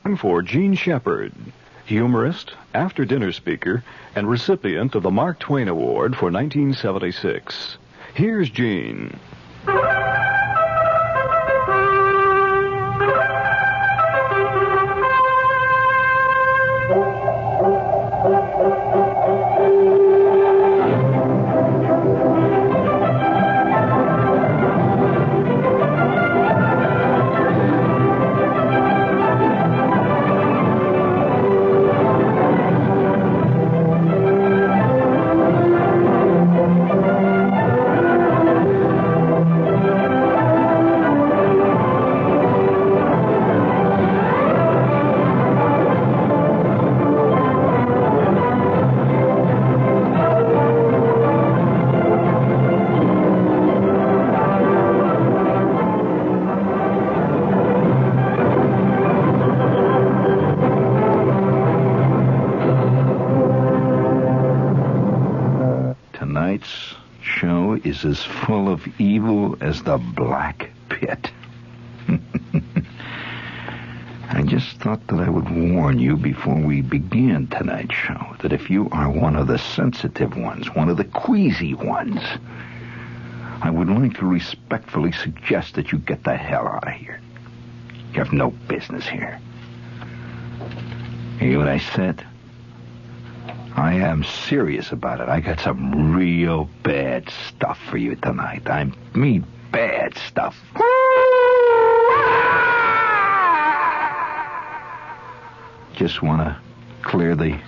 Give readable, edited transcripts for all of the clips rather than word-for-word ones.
For Gene Shepherd, humorist, after-dinner speaker, and recipient of the Mark Twain Award for 1976. Here's Gene. Tonight's show is as full of evil as the Black Pit. I just thought that I would warn you before we begin tonight's show that if you are one of the sensitive ones, one of the queasy ones, I would like to respectfully suggest that you get the hell out of here. You have no business here. Hear what I said? I am serious about it. I got some real bad stuff for you tonight. I mean bad stuff. Just want to clear the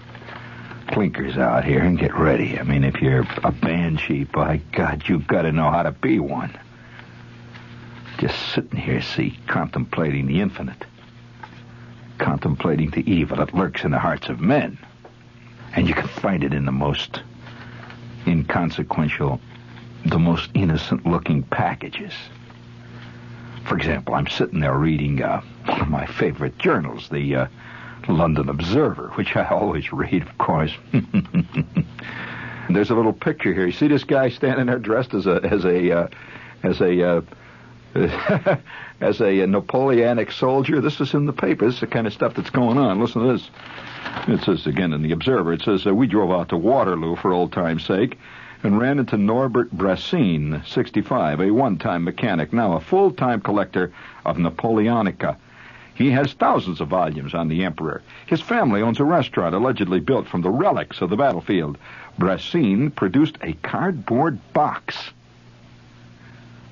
clinkers out here and get ready. I mean, if you're a banshee, by God, you've got to know how to be one. Just sitting here, see, contemplating the infinite. Contemplating the evil that lurks in the hearts of men. And you can find it in the most inconsequential, the most innocent-looking packages. For example, I'm sitting there reading one of my favorite journals, the London Observer, which I always read, of course. There's a little picture here. You see this guy standing there dressed as a Napoleonic soldier? This is in the paper. This is the kind of stuff that's going on. Listen to this. It says, again, in the Observer, it says, we drove out to Waterloo for old time's sake and ran into Norbert Brassin, 65, a one-time mechanic, now a full-time collector of Napoleonica. He has thousands of volumes on the Emperor. His family owns a restaurant allegedly built from the relics of the battlefield. Brassin produced a cardboard box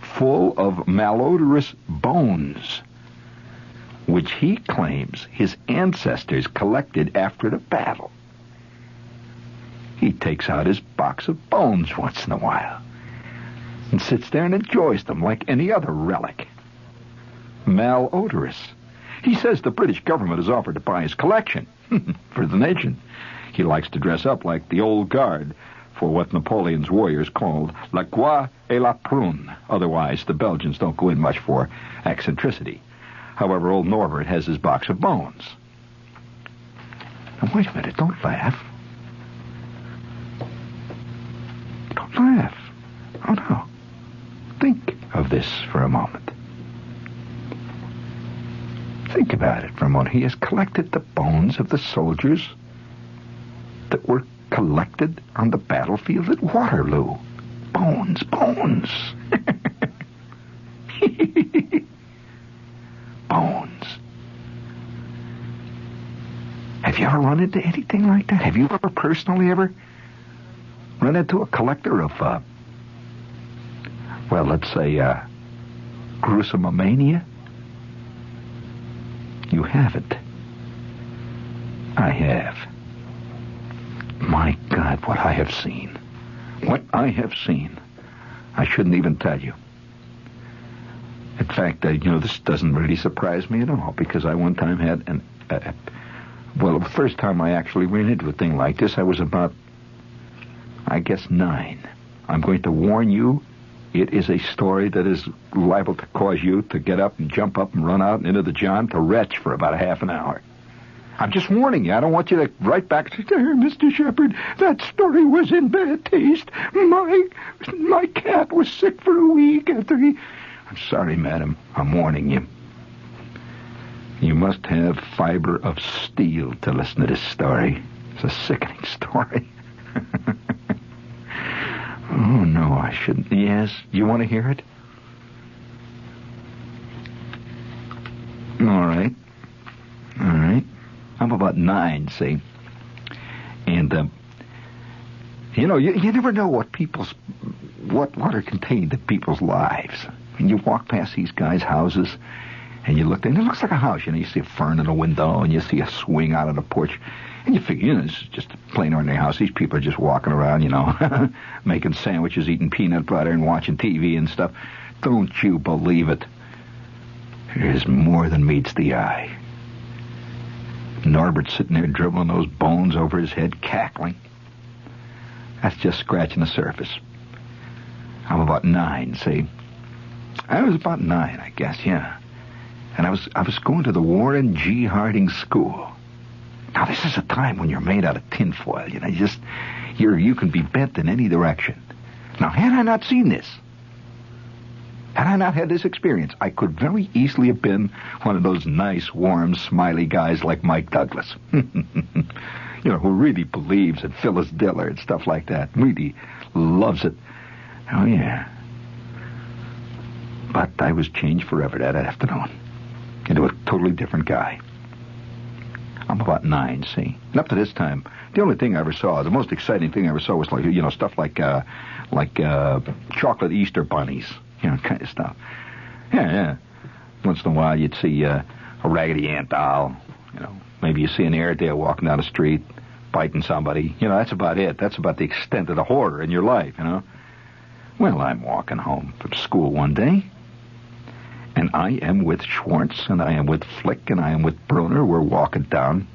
full of malodorous bones, which he claims his ancestors collected after the battle. He takes out his box of bones once in a while and sits there and enjoys them like any other relic. Malodorous. He says the British government has offered to buy his collection for the nation. He likes to dress up like the old guard for what Napoleon's warriors called la croix et la prune. Otherwise, the Belgians don't go in much for eccentricity. However, old Norbert has his box of bones. Now, wait a minute. Don't laugh. Don't laugh. Oh, no. Think of this for a moment. Think about it for a moment. He has collected the bones of the soldiers that were collected on the battlefield at Waterloo. Bones. Bones. Have you ever run into anything like that? Have you ever personally run into a collector of, let's say, gruesomomania? You haven't. I have. My God, what I have seen. What I have seen. I shouldn't even tell you. In fact, this doesn't really surprise me at all, because I one time had the first time I actually ran into a thing like this, I was about, 9. I'm going to warn you, it is a story that is liable to cause you to get up and jump up and run out and into the John to retch for about a half an hour. I'm just warning you. I don't want you to write back and say, Mr. Shepherd, that story was in bad taste. My cat was sick for a week after he... I'm sorry, madam. I'm warning you. You must have fiber of steel to listen to this story. It's a sickening story. Oh, no, I shouldn't. Yes, you want to hear it? All right. I'm about 9, see? And, you never know what are contained in people's lives. And you walk past these guys' houses, and you look, and it looks like a house. You see a fern in a window, and you see a swing out on the porch. And you figure, this is just a plain ordinary house. These people are just walking around, making sandwiches, eating peanut butter, and watching TV and stuff. Don't you believe it? There's more than meets the eye. Norbert's sitting there dribbling those bones over his head, cackling. That's just scratching the surface. I'm about 9, see? I was about 9, I guess, yeah. And I was going to the Warren G. Harding School. Now, this is a time when you're made out of tinfoil, you can be bent in any direction. Now, had I not seen this, had I not had this experience, I could very easily have been one of those nice, warm, smiley guys like Mike Douglas. Who really believes in Phyllis Diller and stuff like that. Really loves it. Oh, yeah. But I was changed forever that afternoon into a totally different guy. I'm about 9, see? And up to this time, the only thing I ever saw, the most exciting thing I ever saw was stuff like chocolate Easter bunnies, kind of stuff. Yeah. Once in a while you'd see a Raggedy Ann doll, maybe you see an Airedale walking down the street, biting somebody. That's about it. That's about the extent of the horror in your life, Well, I'm walking home from school one day, and I am with Schwartz, and I am with Flick, and I am with Bruner. We're walking down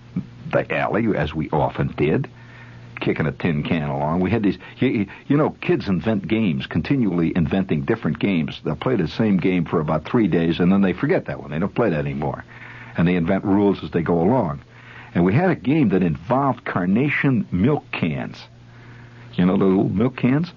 the alley, as we often did, kicking a tin can along. We had these, kids invent games, continually inventing different games. They'll play the same game for about 3 days, and then they forget that one. They don't play that anymore. And they invent rules as they go along. And we had a game that involved carnation milk cans. The little milk cans?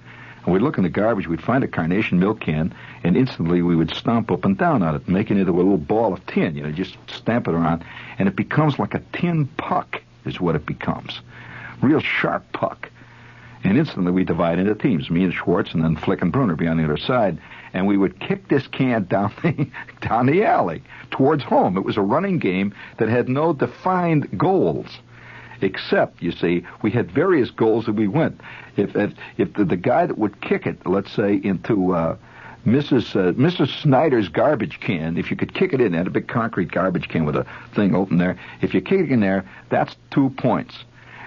And we'd look in the garbage, we'd find a carnation milk can, and instantly we would stomp up and down on it, making it into a little ball of tin. Just stamp it around, and it becomes like a tin puck is what it becomes. Real sharp puck. And instantly we divide into teams, me and Schwartz, and then Flick and Bruner be on the other side, and we would kick this can down the alley towards home. It was a running game that had no defined goals. Except, you see, we had various goals that we went. If the guy that would kick it, let's say, into Mrs. Snyder's garbage can, if you could kick it in, it had a big concrete garbage can with a thing open there. If you kick it in there, that's 2 points.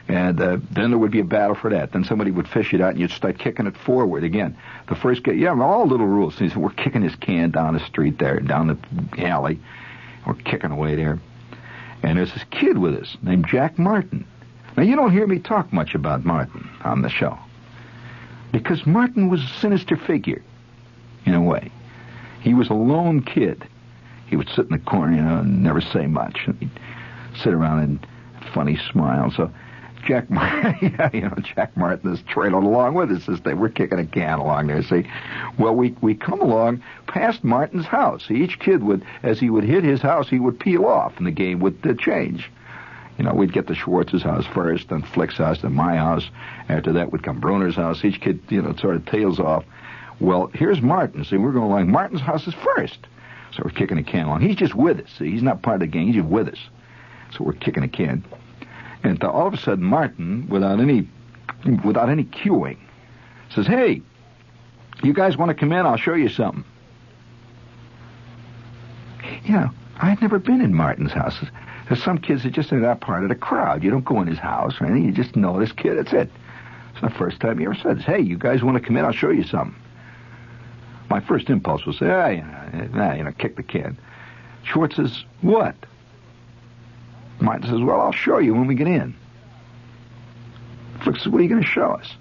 And then there would be a battle for that. Then somebody would fish it out, and you'd start kicking it forward again. The first guy, all little rules. So we're kicking his can down the street there, down the alley. We're kicking away there. And there's this kid with us named Jack Martin. Now, you don't hear me talk much about Martin on the show, because Martin was a sinister figure, in a way. He was a lone kid. He would sit in the corner, and never say much. And he'd sit around and funny smile. So Jack Martin is trailing along with us as we're kicking a can along there, see. Well, we come along past Martin's house. Each kid would, as he would hit his house, he would peel off, and the game would change. We'd get to Schwartz's house first, then Flick's house, then my house. After that would come Bruner's house. Each kid, sort of tails off. Well, here's Martin. See, we're going along. Martin's house is first. So we're kicking a can along. He's just with us. See, he's not part of the game. He's just with us. So we're kicking a can. And all of a sudden, Martin, without any cueing, says, "Hey, you guys want to come in? I'll show you something." I had never been in Martin's house. There's some kids that just are not part of the crowd. You don't go in his house or anything. You just know this kid. That's it. It's the first time he ever said, "Hey, you guys want to come in? I'll show you something." My first impulse was say, kick the can. Schwartz says, "What?" Martin says, "Well, I'll show you when we get in." Flick says, "What are you going to show us?"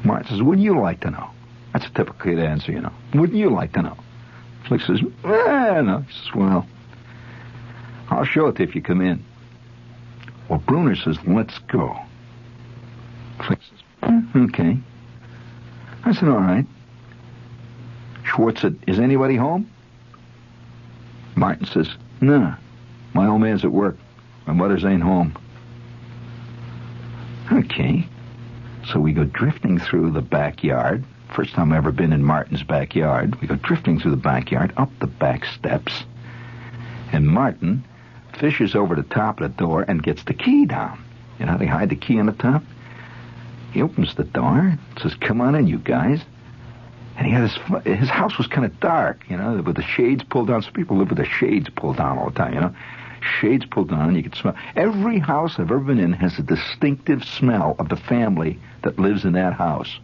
Martin says, "Wouldn't you like to know?" That's a typical kid answer, "Wouldn't you like to know?" Flick says, "No." He says, "Well, I'll show it if you come in." Well, Bruner says, "Let's go." Flick says, "Okay." I said, "All right." Schwartz said, "Is anybody home?" Martin says, No. My old man's at work. My mother's ain't home. Okay. So we go drifting through the backyard. First time I've ever been in Martin's backyard. We go drifting through the backyard, up the back steps. And Martin fishes over the top of the door and gets the key down. You know how they hide the key on the top? He opens the door, says, "Come on in, you guys." And he had his house was kind of dark, you know, with the shades pulled down. Some people live with the shades pulled down all the time, you know. Shades pulled down, and you could smell. Every house I've ever been in has a distinctive smell of the family that lives in that house.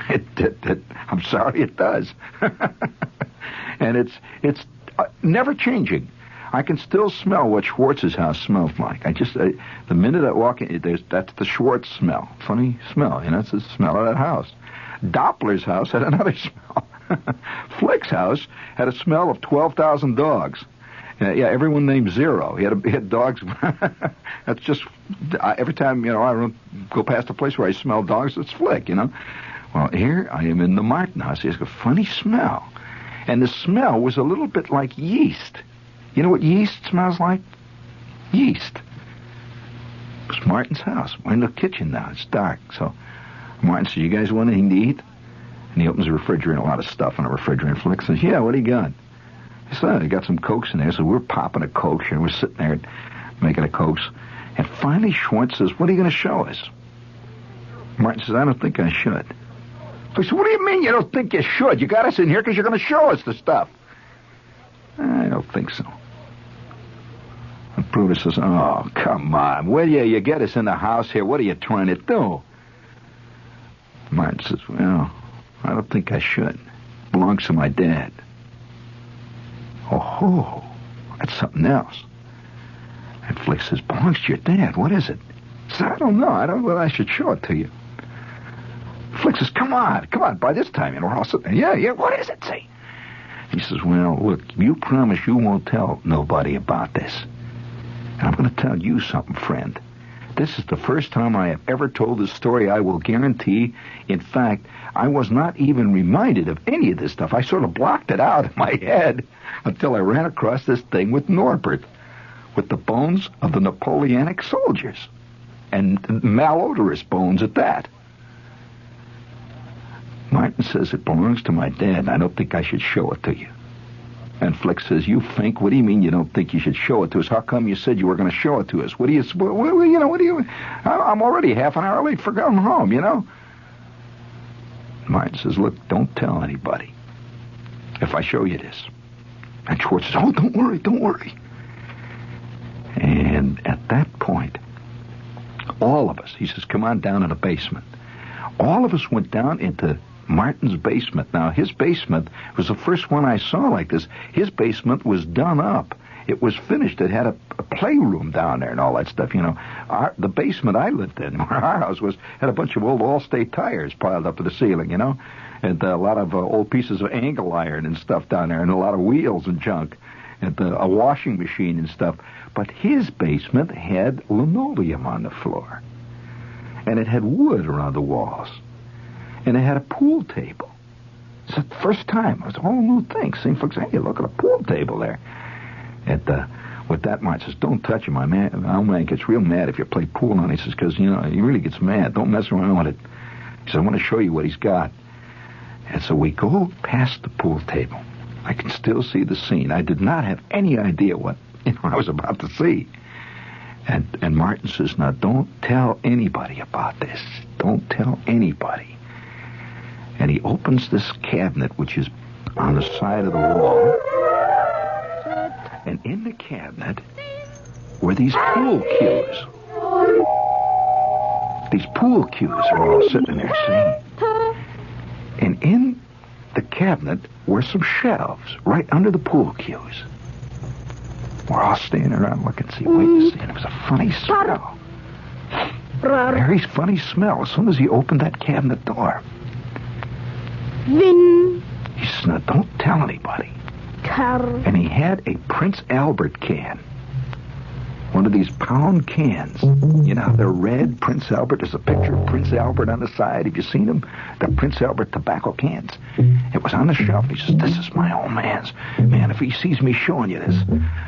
I'm sorry, it does. And it's never changing. I can still smell what Schwartz's house smells like. The minute I walk in, that's the Schwartz smell. Funny smell, you know, it's the smell of that house. Doppler's house had another smell. Flick's house had a smell of 12,000 dogs. Yeah, everyone named Zero. He had dogs. That's just, every time, you know, I go past a place where I smell dogs, it's Flick, you know. Well, here I am in the Martin house. There's a funny smell. And the smell was a little bit like yeast. You know what yeast smells like? Yeast. It's Martin's house. We're in the kitchen now. It's dark. So Martin says, "You guys want anything to eat?" And he opens the refrigerator, a lot of stuff in the refrigerator. Flick says, "Yeah, what do you got?" He said, "I got some Cokes in there." So we're popping a Coke here. We're sitting there making a Cokes. And finally Schwartz says, "What are you going to show us?" Martin says, "I don't think I should." So he said, "What do you mean you don't think you should? You got us in here because you're going to show us the stuff." "I don't think so." And Brutus says, "Oh, come on. Will you get us in the house here? What are you trying to do?" Martin says, "Well, I don't think I should. It belongs to my dad." "Oh, that's something else." And Flick says, "Belongs to your dad. What is it?" He says, "I don't know. I don't know whether I should show it to you." Flick says, come on. By this time, you know, we're all sitting there. Yeah, what is it, say? He says, "Well, look, you promise you won't tell nobody about this. And I'm going to tell you something, friend. This is the first time I have ever told this story. I will guarantee, in fact, I was not even reminded of any of this stuff. I sort of blocked it out in my head until I ran across this thing with Norbert, with the bones of the Napoleonic soldiers, and malodorous bones at that." Martin says, "It belongs to my dad, and I don't think I should show it to you." And Flick says, "You think? What do you mean you don't think you should show it to us? How come you said you were going to show it to us? What do you, I'm already half an hour late for going home, you know." Martin says, "Look, don't tell anybody if I show you this." And Schwartz says, "Oh, don't worry. And at that point, all of us, he says, "Come on down to the basement." All of us went down into Martin's basement. Now, his basement was the first one I saw like this. His basement was done up. It was finished. It had a playroom down there and all that stuff, you know. The basement I lived in, where our house was, had a bunch of old Allstate tires piled up to the ceiling, you know, and a lot of old pieces of angle iron and stuff down there, and a lot of wheels and junk, and a washing machine and stuff. But his basement had linoleum on the floor, and it had wood around the walls, and it had a pool table. It's the first time. It was a whole new thing. Seeing folks, "Hey, look at a pool table there." With that, Martin says, "Don't touch him. My man gets real mad if you play pool on it." He says, "Because, you know, he really gets mad. Don't mess around with it." He says, "I want to show you what he's got." And so we go past the pool table. I can still see the scene. I did not have any idea what I was about to see. And Martin says, "Now, don't tell anybody about this. Don't tell anybody." And he opens this cabinet, which is on the side of the wall. And in the cabinet were these pool cues. These pool cues are all sitting there, see? And in the cabinet were some shelves right under the pool cues. We're all standing around looking, waiting to see. And it was a funny smell. Very funny smell as soon as he opened that cabinet door. Vin. He says, "Now, don't tell anybody." And he had a Prince Albert can. one of these pound cans. You know, they're red. Prince Albert. There's a picture of Prince Albert on the side. Have you seen them? The Prince Albert tobacco cans. It was on the shelf. He says, this is my old man's. Man, if he sees me showing you this,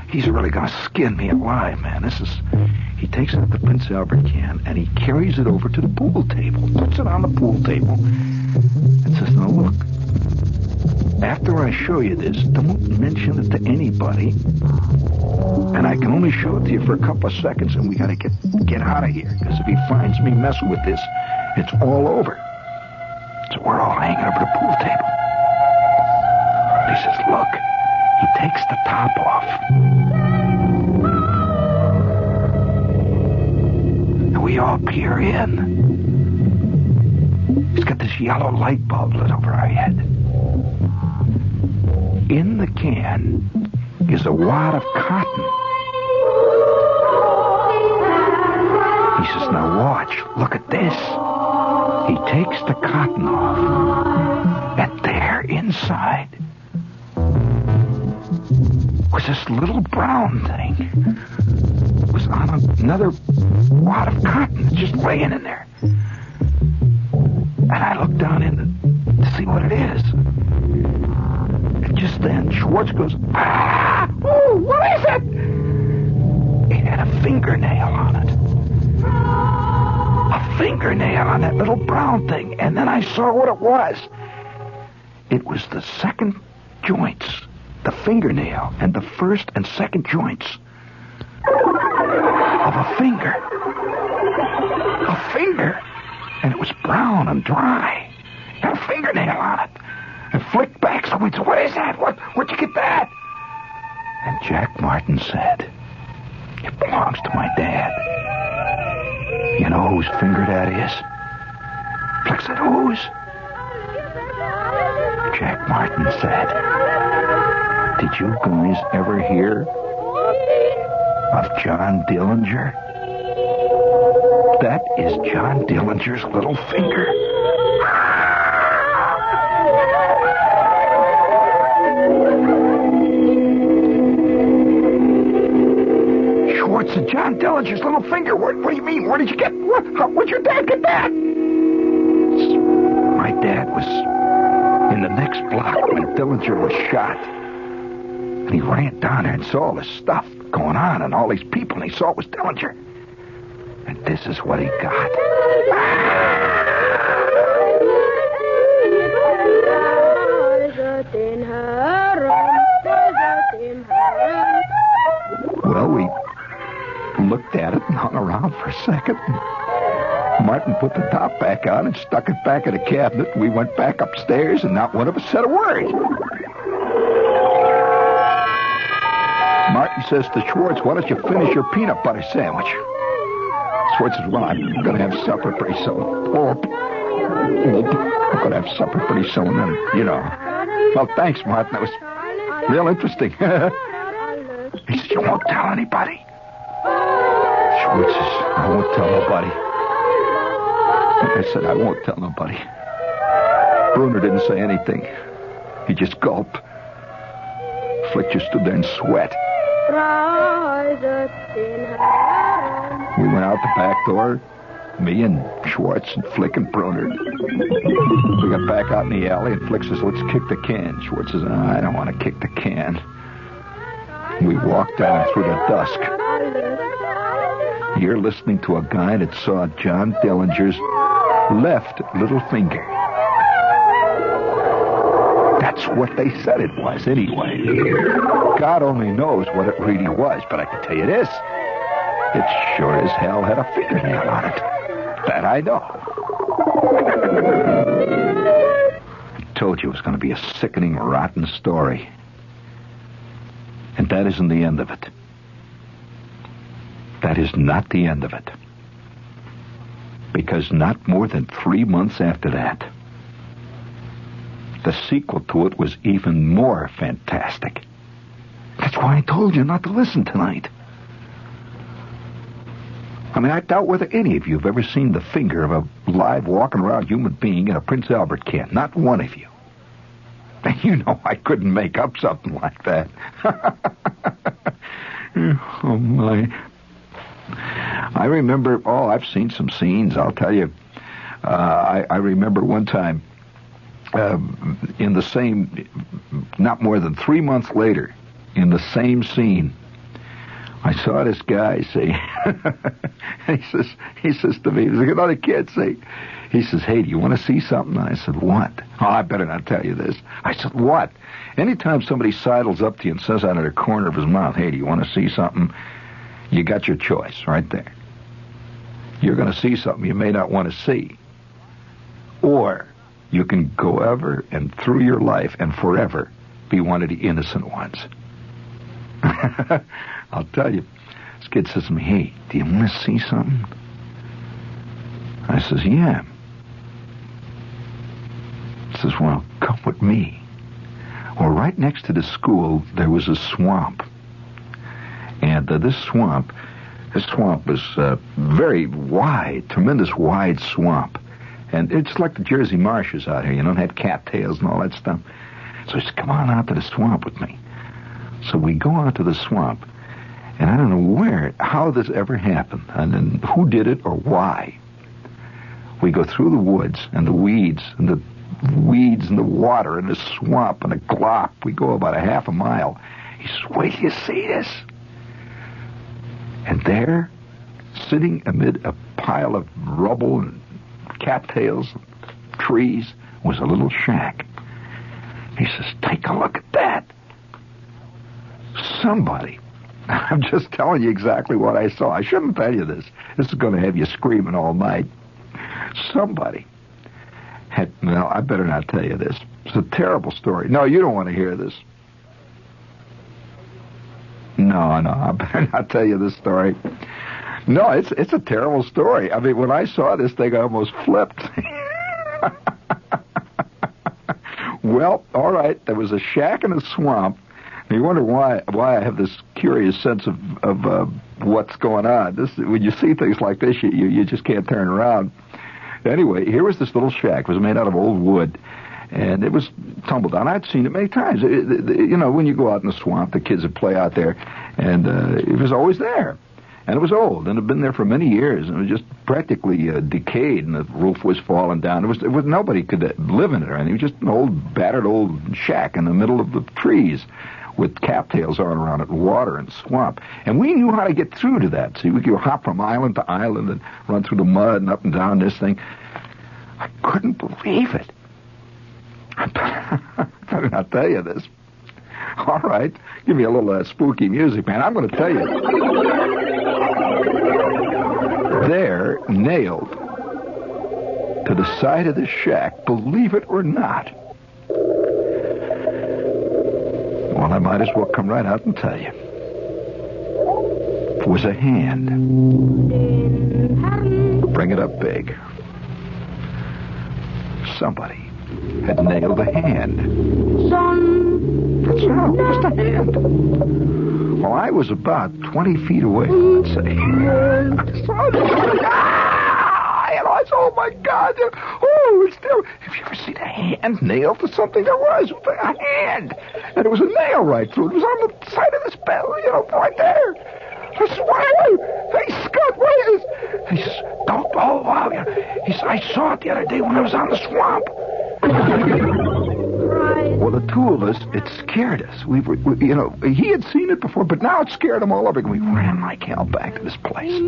he's really going to skin me alive, man. He takes out the Prince Albert can, and he carries it over to the pool table. Puts it on the pool table. And says, now look, after I show you this, don't mention it to anybody. And I can only show it to you for a couple of seconds, and we got to get out of here. Because if he finds me messing with this, it's all over. So we're all hanging over the pool table. He says, look, he takes the top off. And we all peer in. He's got this yellow light bulb lit over our head. In the can is a wad of cotton. He says, now watch, look at this. He takes the cotton off, and there inside was this little brown thing. It was on another wad of cotton, just laying in there. And I looked down in to see what it is. And just then, Schwartz goes, ah! Oh, what is it? It had a fingernail on it. A fingernail on that little brown thing. And then I saw what it was. It was the second joints, the fingernail, and the first and second joints of a finger. A finger. And it was brown and dry. Had a fingernail on it. And flicked back, so we said, what is that? Where'd you get that? And Jack Martin said, it belongs to my dad. You know whose finger that is? Flick said, whose? Jack Martin said, did you guys ever hear of John Dillinger? That is John Dillinger's little finger. Schwartz said, John Dillinger's little finger. What do you mean? Where did you get? Where'd your dad get that? My dad was in the next block when Dillinger was shot. And he ran down there and saw all this stuff going on and all these people, and he saw it was Dillinger. And this is what he got. Well, we looked at it and hung around for a second. Martin put the top back on and stuck it back in the cabinet. We went back upstairs, and not one of us said a word. Martin says to Schwartz, why don't you finish your peanut butter sandwich? Schwartz says, well, I'm going to have supper pretty soon. I'm going to have supper pretty soon, and, you know. Well, thanks, Martin. That was real interesting. He said, you won't tell anybody? Schwartz says, I won't tell nobody. And I said, I won't tell nobody. Bruner didn't say anything. He just gulped. Flick just stood there and sweat. We went out the back door, me and Schwartz and Flick and Bruner. We got back out in the alley, and Flick says, let's kick the can. Schwartz says, I don't want to kick the can. We walked down through the dusk. You're listening to a guy that saw John Dillinger's left little finger. That's what they said it was, anyway. God only knows what it really was, but I can tell you this. It sure as hell had a fingernail on it. That I know. I told you it was going to be a sickening, rotten story. And that isn't the end of it. That is not the end of it. Because not more than 3 months after that, the sequel to it was even more fantastic. That's why I told you not to listen tonight. I mean, I doubt whether any of you have ever seen the finger of a live, walking around human being in a Prince Albert can. Not one of you. And you know I couldn't make up something like that. Oh, my. I remember, I've seen some scenes, I'll tell you. I remember one time, in the same, not more than 3 months later, in the same scene, I saw this guy, see, he says to me, there's another kid, see, he says, hey, do you want to see something? I said, what? Oh, I better not tell you this. I said, what? Anytime somebody sidles up to you and says out of the corner of his mouth, hey, do you want to see something? You got your choice right there. You're going to see something you may not want to see. Or you can go ever and through your life and forever be one of the innocent ones. I'll tell you. This kid says to me, hey, do you want to see something? I says, yeah. He says, well, come with me. Well, right next to the school, there was a swamp. And this swamp was very wide, tremendous wide swamp. And it's like the Jersey marshes out here, you know, it had cattails and all that stuff. So he said, come on out to the swamp with me. So we go out to the swamp, and I don't know how this ever happened, and then who did it or why. We go through the woods and the weeds and the water and the swamp and a glop. We go about a half a mile. He says, wait till you see this. And there, sitting amid a pile of rubble and cattails, trees, was a little shack. He says, take a look at that. Somebody, I'm just telling you exactly what I saw. I shouldn't tell you this. This is going to have you screaming all night. Somebody had, well, I better not tell you this. It's a terrible story. No, you don't want to hear this. No, I better not tell you this story. No, it's a terrible story. I mean, when I saw this thing, I almost flipped. Well, all right, there was a shack in a swamp. And you wonder why I have this curious sense of what's going on. When you see things like this, you just can't turn around. Anyway, here was this little shack. It was made out of old wood, and it was tumbled down. I'd seen it many times. You know, when you go out in the swamp, the kids would play out there, and it was always there. And it was old, and it had been there for many years, and it was just practically decayed, and the roof was falling down. It was nobody could live in it or anything. It was just an old, battered old shack in the middle of the trees with cattails all around it, and water and swamp. And we knew how to get through to that. See, we could hop from island to island and run through the mud and up and down this thing. I couldn't believe it. I better not tell you this. All right, give me a little spooky music, man. I'm going to tell you. There, nailed to the side of the shack, believe it or not. Well, I might as well come right out and tell you. It was a hand. Bring it up big. Somebody had nailed a hand. That's right, just a hand. Well, I was about 20 feet away, let's say. I said, oh, my God. Oh, it's there. Have you ever seen a hand nailed to something? There was a hand. And it was a nail right through. It was on the side of this bell, you know, right there. I said, hey, Scott, what is this? He says, don't, oh, wow. He said, I saw it the other day when I was on the swamp. Well, the two of us, it scared us. We you know, he had seen it before, but now it scared him all over again. We ran like hell back to this place.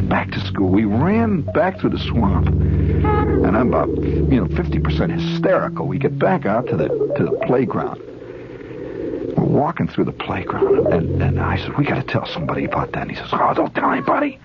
Back to school. We ran back through the swamp. And I'm about, 50% hysterical. We get back out to the playground. We're walking through the playground, and I said, we got to tell somebody about that. And he says, oh, don't tell anybody.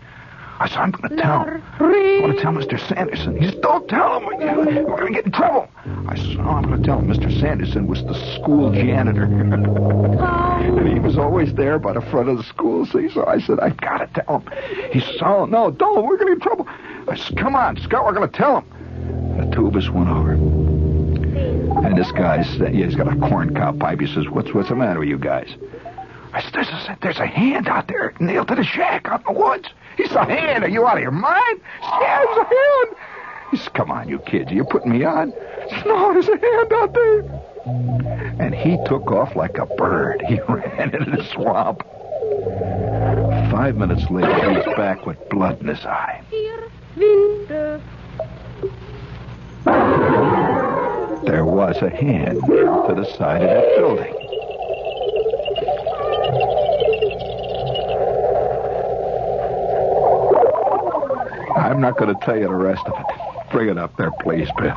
I said, I'm going to tell him. I want to tell Mr. Sanderson. He said, don't tell him. We're going to get in trouble. I said, no, I'm going to tell him Mr. Sanderson was the school janitor. And he was always there by the front of the school. See? So I said, I've got to tell him. He said, oh, no, don't. We're going to get in trouble. I said, come on, Scott, we're going to tell him. And the two of us went over. And this guy said, he's got a corn cob pipe. He says, what's the matter with you guys? I said, there's a hand out there nailed to the shack out in the woods. He said, a hand? Are you out of your mind? Yeah, there's a hand. He said, come on, you kids. Are you putting me on? I said, no, there's a hand out there. And he took off like a bird. He ran into the swamp. 5 minutes later, he's back with blood in his eye. There was a hand to the side of that building. I'm not going to tell you the rest of it. Bring it up there, please, Bill.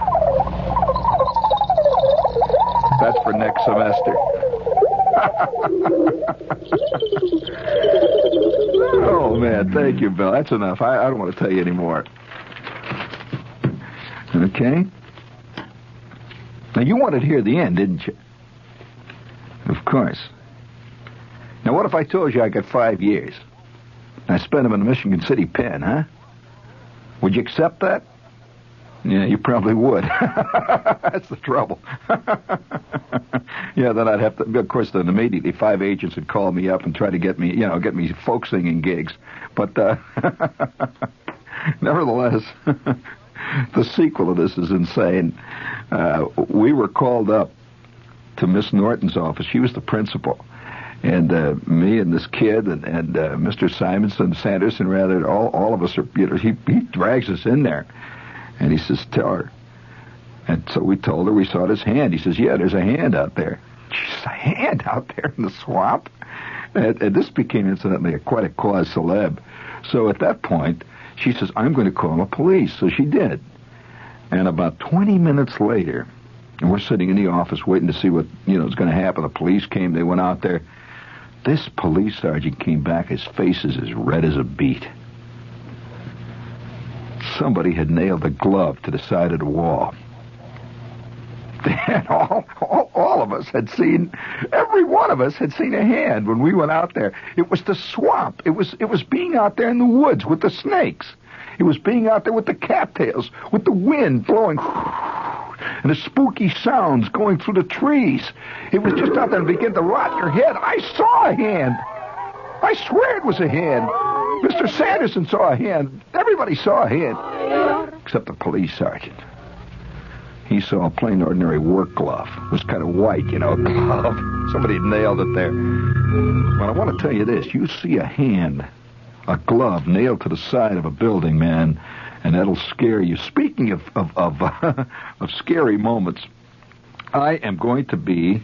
That's for next semester. Oh, man, thank you, Bill. That's enough. I don't want to tell you anymore. Okay? Now, you wanted to hear the end, didn't you? Of course. Now, what if I told you I got 5 years? I spent them in the Michigan City pen, huh? Would you accept that? Yeah, you probably would. That's the trouble. Yeah, then I'd have to, of course, then immediately 5 agents would call me up and try to get me folk singing gigs. But, nevertheless, the sequel of this is insane. We were called up to Miss Norton's office. She was the principal. And me and this kid and Mr. Sanderson, rather, all of us are, he drags us in there. And he says, tell her. And so we told her we saw his hand. He says, yeah, there's a hand out there. She's a hand out there in the swamp? And this became, incidentally, quite a cause célèbre. So at that point, she says, I'm going to call the police. So she did. And about 20 minutes later, and we're sitting in the office waiting to see what, was going to happen. The police came. They went out there. This police sergeant came back. His face is as red as a beet. Somebody had nailed a glove to the side of the wall. And all of us had seen, every one of us had seen a hand when we went out there. It was the swamp. It was being out there in the woods with the snakes. It was being out there with the cattails, with the wind blowing, and the spooky sounds going through the trees. It was just out there and began to rot your head. I saw a hand. I swear it was a hand. Mr. Sanderson saw a hand. Everybody saw a hand. Except the police sergeant. He saw a plain, ordinary work glove. It was kind of white, a glove. Somebody had nailed it there. But I want to tell you this. You see a hand, a glove nailed to the side of a building, man, and that'll scare you. Speaking of scary moments, I am going to be...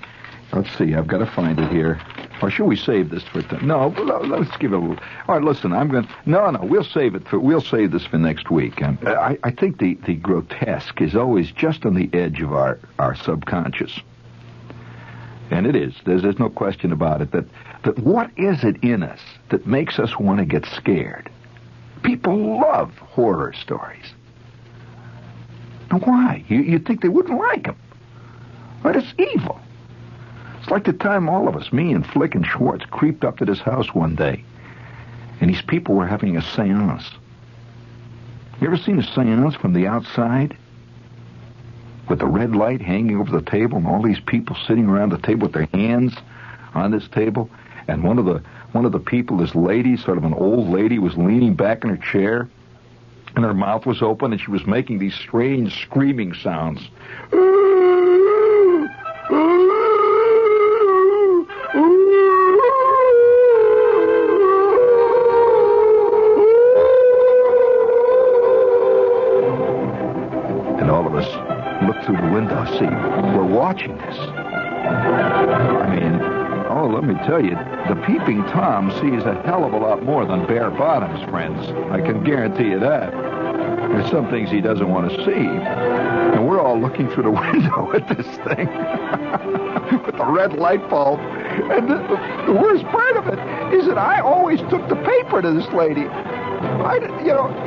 Let's see, I've got to find it here. Or should we save this for... No, let's give it a little... All right, listen, No, we'll save this for next week. I think the grotesque is always just on the edge of our subconscious. And it is. There's no question about it. That what is it in us that makes us want to get scared? People love horror stories. Now, why? You'd think they wouldn't like them. But it's evil. It's like the time all of us, me and Flick and Schwartz, creeped up to this house one day. And these people were having a seance. You ever seen a seance from the outside? With the red light hanging over the table and all these people sitting around the table with their hands on this table. And one of the people, this lady, sort of an old lady, was leaning back in her chair. And her mouth was open and she was making these strange screaming sounds. Through the window, see, we're watching this. I mean, let me tell you, the peeping Tom sees a hell of a lot more than bare bottoms, friends. I can guarantee you that. There's some things he doesn't want to see. And we're all looking through the window at this thing with the red light bulb. And the worst part of it is that I always took the paper to this lady.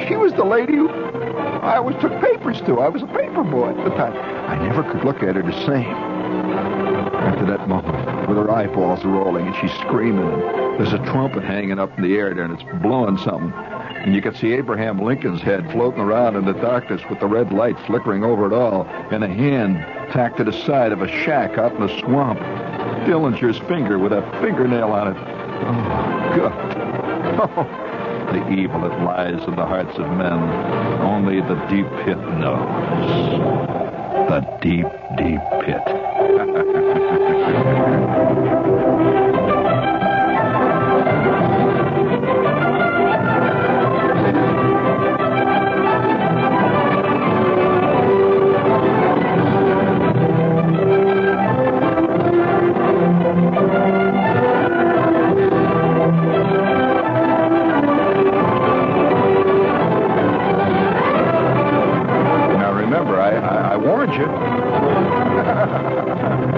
She was the lady who I always took papers to. I was a paper boy at the time. I never could look at her the same. After that moment, with her eyeballs rolling and she's screaming, and there's a trumpet hanging up in the air there and it's blowing something. And you could see Abraham Lincoln's head floating around in the darkness with the red light flickering over it all, and a hand tacked to the side of a shack out in the swamp. Dillinger's finger with a fingernail on it. Oh, God. Oh. The evil that lies in the hearts of men, only the deep pit knows. The deep, deep pit. remember, I warned you.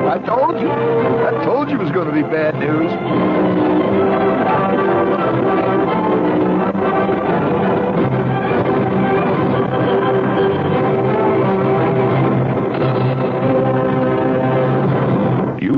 I told you it was going to be bad news.